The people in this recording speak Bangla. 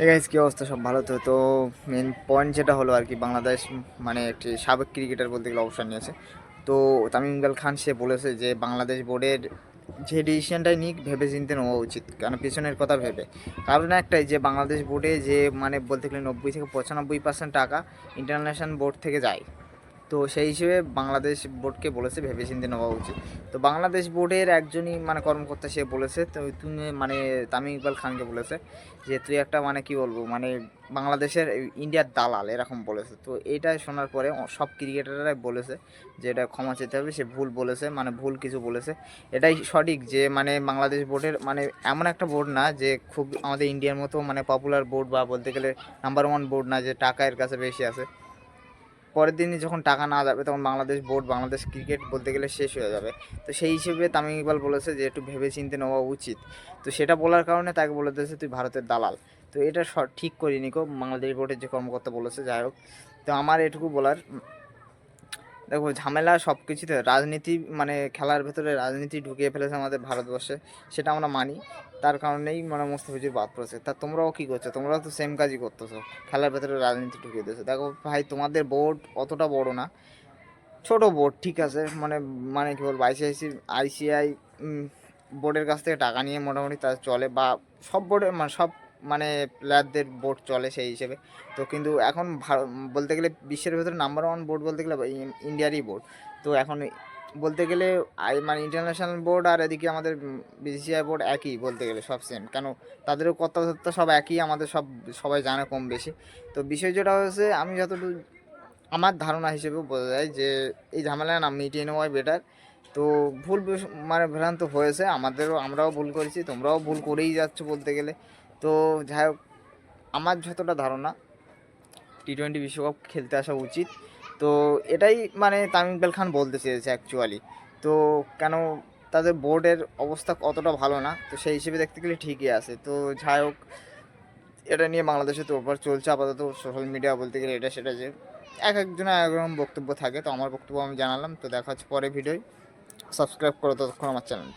গাইস, কি অবস্থা? সব ভালো তো? তো মেন পয়েন্ট যেটা হলো আর কি, বাংলাদেশ মানে একটি সাবেক ক্রিকেটার বলতে গেলে অবসর নিয়েছে। তো তামিম ইকবাল খান সে বলেছে যে বাংলাদেশ বোর্ডের যে ডিসিশনটাই নিক ভেবে চিন্তে নেওয়া উচিত, কারণ পিছনের কথা ভেবে। কারণ একটাই, যে বাংলাদেশ বোর্ডে যে মানে বলতে গেলে 90 থেকে 95% টাকা ইন্টারন্যাশনাল বোর্ড থেকে যায়। তো সেই হিসেবে বাংলাদেশ বোর্ডকে বলেছে ভেবেচিন্তে নেওয়া উচিত। তো বাংলাদেশ বোর্ডের একজনই মানে কর্মকর্তা সে বলেছে, তো তুমি মানে তামিম ইকবাল খানকে বলেছে যে তুই একটা মানে কি বলবো মানে বাংলাদেশের ইন্ডিয়ার দালাল এরকম বলেছে। তো এইটা শোনার পরে সব ক্রিকেটাররাই বলেছে যে এটা ক্ষমা চেতে হবে, সে ভুল বলেছে, মানে ভুল কিছু বলেছে। এটাই সঠিক যে মানে বাংলাদেশ বোর্ডের মানে এমন একটা বোর্ড না যে খুব আমাদের ইন্ডিয়ার মতো মানে পপুলার বোর্ড, বা বলতে গেলে নাম্বার 1 বোর্ড না যে টাকা এর কাছে বেশি আছে। পরের দিনই যখন টাকা না যাবে তখন বাংলাদেশ বোর্ড, বাংলাদেশ ক্রিকেট বলতে গেলে শেষ হয়ে যাবে। তো সেই হিসেবে তামিম ইকবাল বলেছে যে একটু ভেবে চিন্তে নেওয়া উচিত। তো সেটা বলার কারণে তাকে বলে দিয়েছে তুই ভারতের দালাল। তো এটা ঠিক করিনি কো বাংলাদেশ বোর্ডের যে কর্মকর্তা বলেছে, যাই হোক। তো আমার এটুকু বলার, দেখো ঝামেলা সব কিছুতে রাজনীতি, মানে খেলার ভেতরে রাজনীতি ঢুকিয়ে ফেলেছে আমাদের ভারতবর্ষে, সেটা আমরা মানি। তার কারণেই মানে মুস্তাফিজুর বাদ পড়েছে। তা তোমরাও কী করছো? তোমরাও তো সেম কাজই করতেছো, খেলার ভেতরে রাজনীতি ঢুকিয়ে দিয়েছো। দেখো ভাই, তোমাদের বোর্ড অতটা বড় না, ছোট বোর্ড, ঠিক আছে, মানে মানে কী বলবো, আইসিআই বোর্ডের কাছ থেকে টাকা নিয়ে মোটামুটি তাদের চলে, বা সব বোর্ডে মানে সব মানে প্লেয়ারদের বোর্ড চলে সেই হিসেবে। তো কিন্তু এখন বলতে গেলে বিশ্বের ভেতরে নাম্বার 1 বোর্ড বলতে গেলে ইন্ডিয়ারই বোর্ড। তো এখন বলতে গেলে মানে ইন্টারন্যাশনাল বোর্ড আর এদিকে আমাদের বিসিসিআই বোর্ড একই, বলতে গেলে সব সেম। কেন, তাদেরও কথাবার্তা সব একই, আমাদের সবাই জানে কম বেশি। তো বিষয় যেটা হয়েছে, আমি যতটুকু আমার ধারণা হিসেবেও বোঝা যায় যে এই ঝামেলা না মিটিয়ে নেওয়াই বেটার। তো মানে ভ্রান্ত হয়েছে আমাদেরও, আমরাও ভুল করেছি, তোমরাও ভুল করেই যাচ্ছ বলতে গেলে। তো যাই হোক, আমার যতটা ধারণা টি-20 বিশ্বকাপ খেলতে আসা উচিত। তো এটাই মানে তামিম ইকবাল খান বলতে চেয়েছে অ্যাকচুয়ালি। তো কেন, তাদের বোর্ডের অবস্থা অতটা ভালো না, তো সেই হিসেবে দেখতে গেলে ঠিকই আছে। তো যাই হোক, এটা নিয়ে বাংলাদেশে তোলপাড় চলছে আপাতত সোশ্যাল মিডিয়া বলতে গেলে এটা সেটা, যে এক একজনের এক রকম বক্তব্য থাকে। তো আমার বক্তব্য আমি জানালাম। তো দেখা হচ্ছে পরে ভিডিওয়। সাবস্ক্রাইব করো ততক্ষণ আমার চ্যানেল।